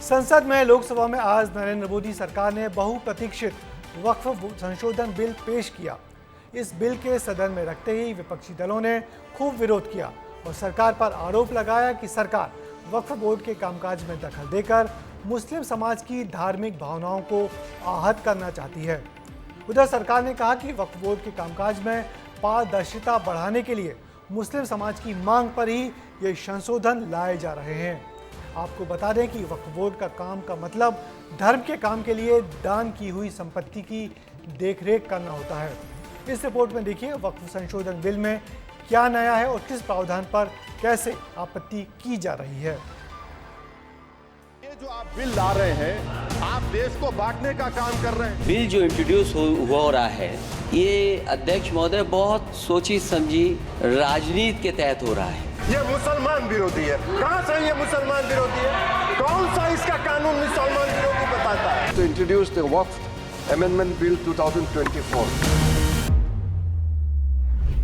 संसद में लोकसभा में आज नरेंद्र मोदी सरकार ने बहुप्रतीक्षित वक्फ संशोधन बिल पेश किया। इस बिल के सदन में रखते ही विपक्षी दलों ने खूब विरोध किया और सरकार पर आरोप लगाया कि सरकार वक्फ बोर्ड के कामकाज में दखल देकर मुस्लिम समाज की धार्मिक भावनाओं को आहत करना चाहती है। उधर सरकार ने कहा कि वक्फ बोर्ड के कामकाज में पारदर्शिता बढ़ाने के लिए मुस्लिम समाज की मांग पर ही ये संशोधन लाए जा रहे हैं। आपको बता दें कि वक्फ बोर्ड का काम का मतलब धर्म के काम के लिए दान की हुई संपत्ति की देखरेख करना होता है। इस रिपोर्ट में देखिए वक्फ संशोधन बिल में क्या नया है और किस प्रावधान पर कैसे आपत्ति की जा रही है। ये जो आप बिल ला रहे हैं, आप देश को बांटने का काम कर रहे हैं। बिल जो इंट्रोड्यूस हो रहा है, ये अध्यक्ष महोदय बहुत सोची समझी राजनीति के तहत हो रहा है। ये मुसलमान विरोधी है। कहां से ये मुसलमान विरोधी है? कौन सा इसका कानून मुसलमान विरोधी बताता है? To introduce the Waqf Amendment Bill 2024.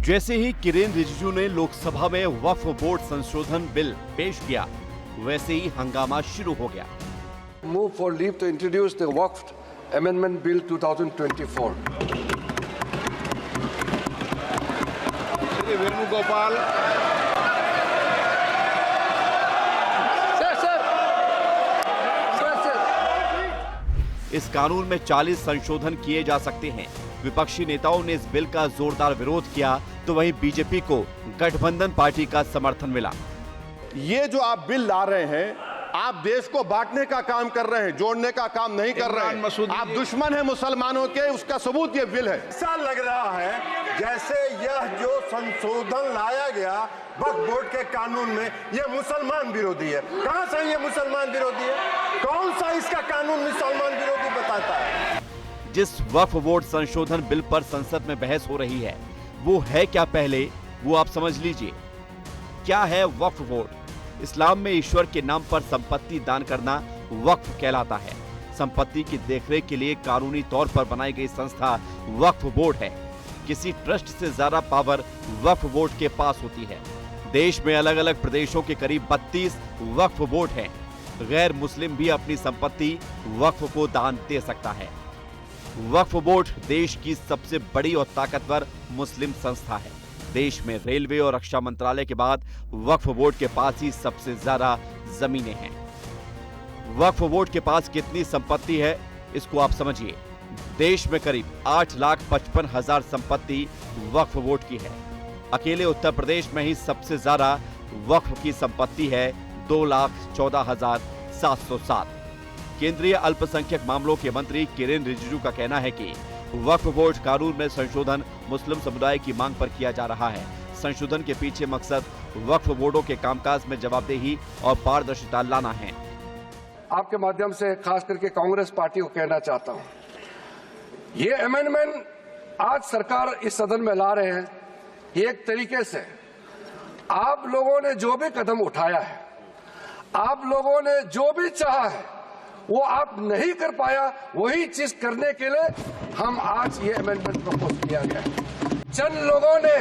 जैसे ही किरेन रिजिजू ने लोकसभा में वक्फ बोर्ड संशोधन बिल पेश किया, वैसे ही हंगामा शुरू हो गया। Move for leave to introduce the Waqf Amendment Bill 2024. Shri Venugopal इस कानून में 40 संशोधन किए जा सकते हैं। विपक्षी नेताओं ने इस बिल का जोरदार विरोध किया, तो वहीं बीजेपी को गठबंधन पार्टी का समर्थन मिला। ये जो आप बिल ला रहे हैं, आप देश को बांटने का काम कर रहे हैं, जोड़ने का काम नहीं कर रहे हैं। आप दुश्मन हैं मुसलमानों के, उसका सबूत ये बिल है। ऐसा लग रहा है जैसे यह जो संशोधन लाया गया वक्फ बोर्ड के कानून में, यह मुसलमान विरोधी है। कहां से ये मुसलमान विरोधी है? कौन सा इसका कानून मुसलमान विरोधी बताता है? जिस वक्फ बोर्ड संशोधन बिल पर संसद में बहस हो रही है, वो है क्या, पहले वो आप समझ लीजिए। क्या है वक्फ बोर्ड? इस्लाम में ईश्वर के नाम पर संपत्ति दान करना वक्फ कहलाता है। संपत्ति की देखरेख के लिए कानूनी तौर पर बनाई गई संस्था वक्फ बोर्ड है। किसी ट्रस्ट से ज्यादा पावर वक्फ बोर्ड के पास होती है। देश में अलग अलग प्रदेशों के करीब 32 वक्फ बोर्ड हैं। गैर मुस्लिम भी अपनी संपत्ति वक्फ को दान दे सकता है। वक्फ बोर्ड देश की सबसे बड़ी और ताकतवर मुस्लिम संस्था है। देश में रेलवे और रक्षा मंत्रालय के बाद वक्फ बोर्ड के पास ही सबसे ज्यादा जमीनें हैं। वक्फ बोर्ड के पास कितनी संपत्ति है, इसको आप समझिए। देश में करीब 8,55,000 संपत्ति वक्फ बोर्ड की है। अकेले उत्तर प्रदेश में ही सबसे ज्यादा वक्फ की संपत्ति है, 2,14,707। केंद्रीय अल्पसंख्यक मामलों के मंत्री किरेन रिजिजू का कहना है कि वक्फ बोर्ड कानून में संशोधन मुस्लिम समुदाय की मांग पर किया जा रहा है। संशोधन के पीछे मकसद वक्फ बोर्डों के कामकाज में जवाबदेही और पारदर्शिता लाना है। आपके माध्यम से खास करके कांग्रेस पार्टी को कहना चाहता हूं, ये अमेंडमेंट आज सरकार इस सदन में ला रहे हैं, एक तरीके से आप लोगों ने जो भी कदम उठाया है, आप लोगों ने जो भी चाहा है, वो आप नहीं कर पाया, वही चीज करने के लिए हम आज ये अमेंडमेंट प्रपोज किया गया है। चंद लोगों ने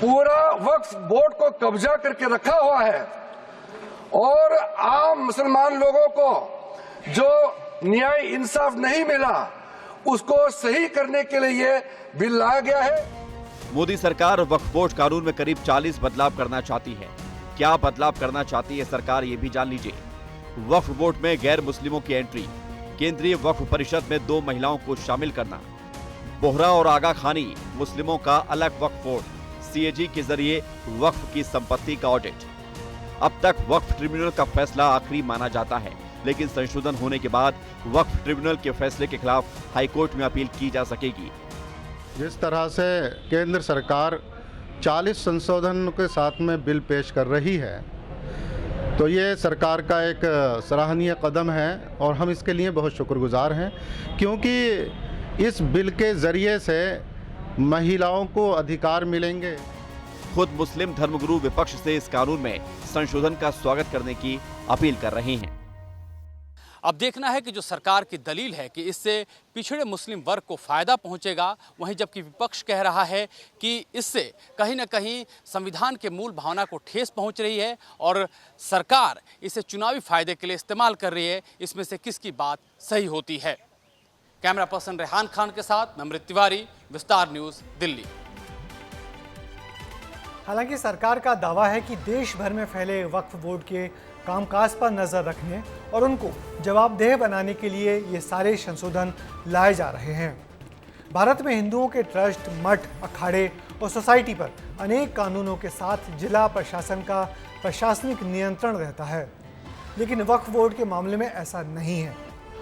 पूरा वक्फ बोर्ड को कब्जा करके रखा हुआ है और आम मुसलमान लोगों को जो न्याय इंसाफ नहीं मिला, उसको सही करने के लिए ये बिल लाया गया है। मोदी सरकार वक्फ बोर्ड कानून में करीब 40 बदलाव करना चाहती है। क्या बदलाव करना चाहती है सरकार, ये भी जान लीजिए। वक्फ बोर्ड में गैर मुस्लिमों की एंट्री, केंद्रीय वक्फ परिषद में 2 महिलाओं को शामिल करना, बोहरा और आगा खानी मुस्लिमों का अलग वक्फ बोर्ड, सीएजी के जरिए वक्फ की संपत्ति का ऑडिट। अब तक वक्फ ट्रिब्यूनल का फैसला आखिरी माना जाता है, लेकिन संशोधन होने के बाद वक्फ ट्रिब्यूनल के फैसले के खिलाफ हाईकोर्ट में अपील की जा सकेगी। जिस तरह से केंद्र सरकार 40 संशोधन के साथ में बिल पेश कर रही है, तो ये सरकार का एक सराहनीय कदम है और हम इसके लिए बहुत शुक्रगुजार हैं, क्योंकि इस बिल के ज़रिए से महिलाओं को अधिकार मिलेंगे। खुद मुस्लिम धर्मगुरु विपक्ष से इस कानून में संशोधन का स्वागत करने की अपील कर रहे हैं। अब देखना है कि जो सरकार की दलील है कि इससे पिछड़े मुस्लिम वर्ग को फ़ायदा पहुंचेगा, वहीं जबकि विपक्ष कह रहा है कि इससे कहीं ना कहीं संविधान के मूल भावना को ठेस पहुंच रही है और सरकार इसे चुनावी फायदे के लिए इस्तेमाल कर रही है, इसमें से किसकी बात सही होती है। कैमरा पर्सन रेहान खान के साथ नम्रत तिवारी, विस्तार न्यूज़, दिल्ली। हालांकि सरकार का दावा है कि देश भर में फैले वक्फ बोर्ड के कामकाज पर नजर रखने और उनको जवाबदेह बनाने के लिए ये सारे संशोधन लाए जा रहे हैं। भारत में हिंदुओं के ट्रस्ट, मठ, अखाड़े और सोसाइटी पर अनेक कानूनों के साथ जिला प्रशासन का प्रशासनिक नियंत्रण रहता है, लेकिन वक्फ बोर्ड के मामले में ऐसा नहीं है।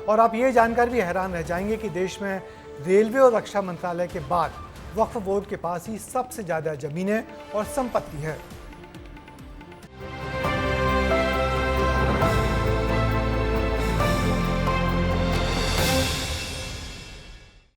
और आप ये जानकर भी हैरान रह जाएंगे कि देश में रेलवे और रक्षा मंत्रालय के बाद वक्फ बोर्ड के पास ही सबसे ज़्यादा जमीनें और संपत्ति है।